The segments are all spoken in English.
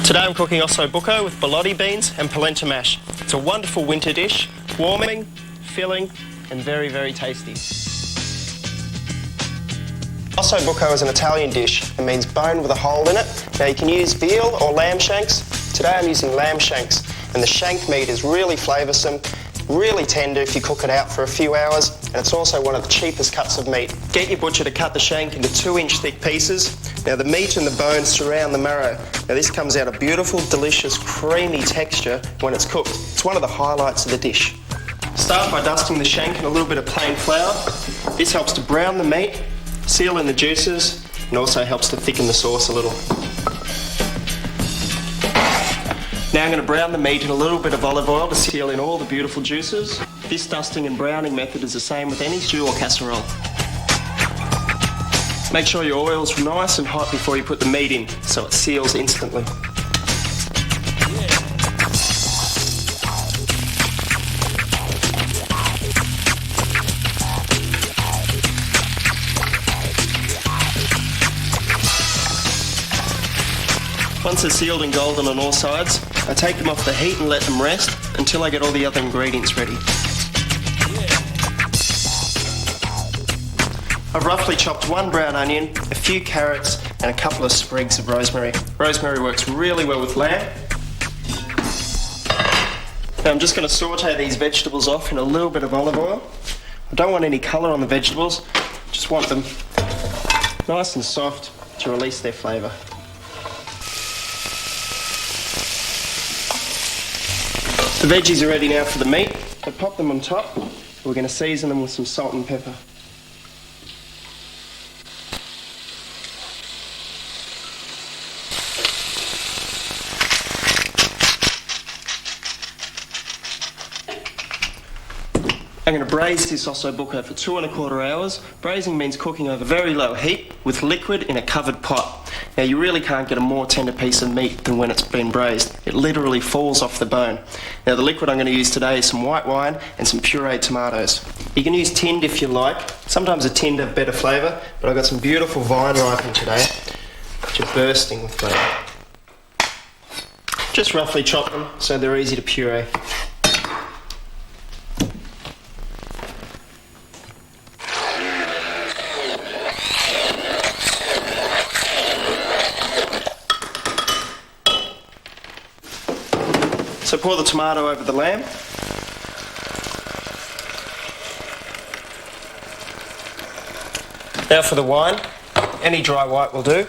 Today I'm cooking osso buco with borlotti beans and polenta mash. It's a wonderful winter dish, warming, filling and very, very tasty. Osso buco is an Italian dish. It means bone with a hole in it. Now you can use veal or lamb shanks. Today I'm using lamb shanks, and the shank meat is really flavoursome, really tender if you cook it out for a few hours, and it's also one of the cheapest cuts of meat. Get your butcher to cut the shank into 2-inch thick pieces. Now the meat and the bones surround the marrow. Now this comes out a beautiful, delicious, creamy texture when it's cooked. It's one of the highlights of the dish. Start by dusting the shank in a little bit of plain flour. This helps to brown the meat, seal in the juices, and also helps to thicken the sauce a little. Now I'm going to brown the meat in a little bit of olive oil to seal in all the beautiful juices. This dusting and browning method is the same with any stew or casserole. Make sure your oil's nice and hot before you put the meat in, so it seals instantly. Once they're sealed and golden on all sides, I take them off the heat and let them rest until I get all the other ingredients ready. I've roughly chopped 1 brown onion, a few carrots and a couple of sprigs of rosemary. Rosemary works really well with lamb. Now I'm just going to saute these vegetables off in a little bit of olive oil. I don't want any colour on the vegetables, just want them nice and soft to release their flavour. The veggies are ready now for the meat, so pop them on top. We're going to season them with some salt and pepper. I'm going to braise this osso buco for 2 1/4 hours. Braising means cooking over very low heat with liquid in a covered pot. Now you really can't get a more tender piece of meat than when it's been braised. It literally falls off the bone. Now the liquid I'm going to use today is some white wine and some pureed tomatoes. You can use tinned if you like. Sometimes a tinned have better flavour, but I've got some beautiful vine ripening today, which are bursting with flavour. Just roughly chop them so they're easy to puree. So pour the tomato over the lamb. Now for the wine. Any dry white will do.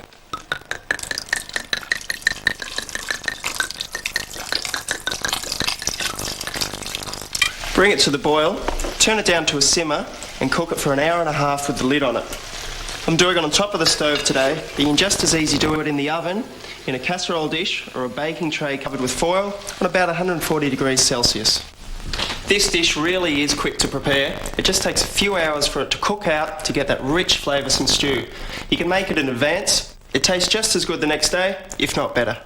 Bring it to the boil, turn it down to a simmer and cook it for 1.5 hours with the lid on it. I'm doing it on top of the stove today, but you can just as easy do it in the oven, in a casserole dish or a baking tray covered with foil on about 140 degrees Celsius. This dish really is quick to prepare. It just takes a few hours for it to cook out to get that rich, flavoursome stew. You can make it in advance. It tastes just as good the next day, if not better.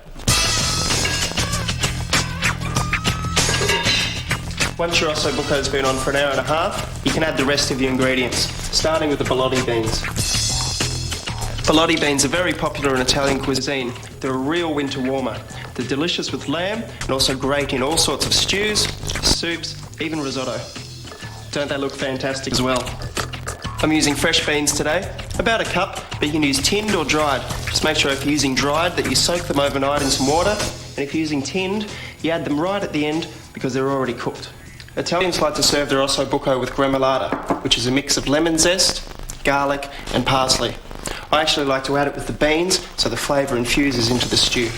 Once your osso buco's been on for 1.5 hours, you can add the rest of your ingredients, starting with the borlotti beans. Borlotti beans are very popular in Italian cuisine. They're a real winter warmer. They're delicious with lamb and also great in all sorts of stews, soups, even risotto. Don't they look fantastic as well? I'm using fresh beans today, about a cup, but you can use tinned or dried. Just make sure if you're using dried that you soak them overnight in some water, and if you're using tinned, you add them right at the end because they're already cooked. Italians like to serve their osso buco with gremolata, which is a mix of lemon zest, garlic and parsley. I actually like to add it with the beans so the flavour infuses into the stew.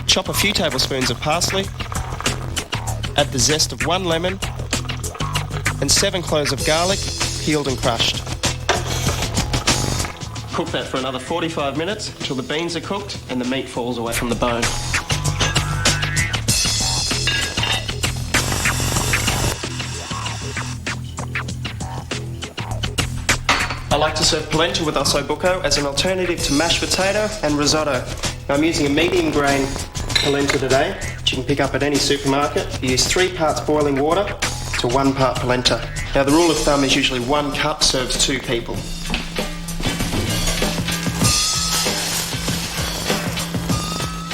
Chop a few tablespoons of parsley, add the zest of 1 lemon and 7 cloves of garlic, peeled and crushed. Cook that for another 45 minutes until the beans are cooked and the meat falls away from the bone. I like to serve polenta with osso buco as an alternative to mashed potato and risotto. Now I'm using a medium grain polenta today, which you can pick up at any supermarket. You use 3 parts boiling water to 1 part polenta. Now the rule of thumb is usually 1 cup serves 2 people.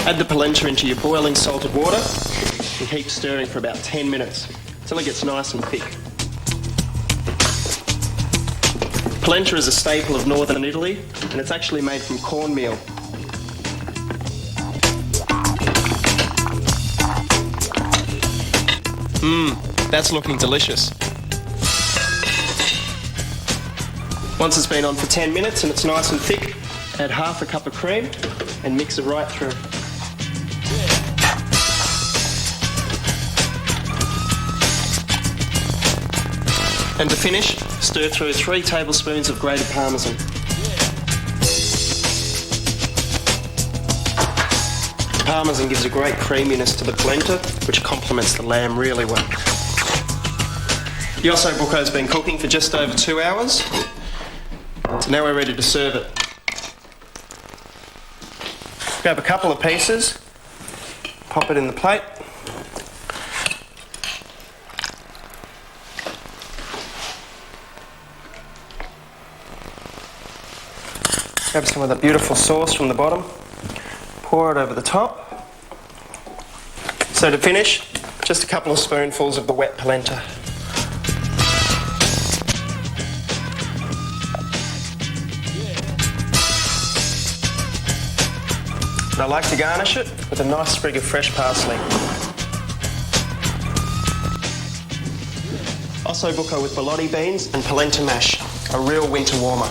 Add the polenta into your boiling salted water and keep stirring for about 10 minutes until it gets nice and thick. Polenta is a staple of northern Italy and it's actually made from cornmeal. That's looking delicious. Once it's been on for 10 minutes and it's nice and thick, add half a cup of cream and mix it right through. And to finish, stir through 3 tablespoons of grated parmesan. Parmesan gives a great creaminess to the polenta, which complements the lamb really well. The osso buco has been cooking for just over 2 hours, so now we're ready to serve it. Grab a couple of pieces, pop it in the plate. Grab some of the beautiful sauce from the bottom, pour it over the top. So to finish, just a couple of spoonfuls of the wet polenta. And I like to garnish it with a nice sprig of fresh parsley. Osso buco with borlotti beans and polenta mash, a real winter warmer.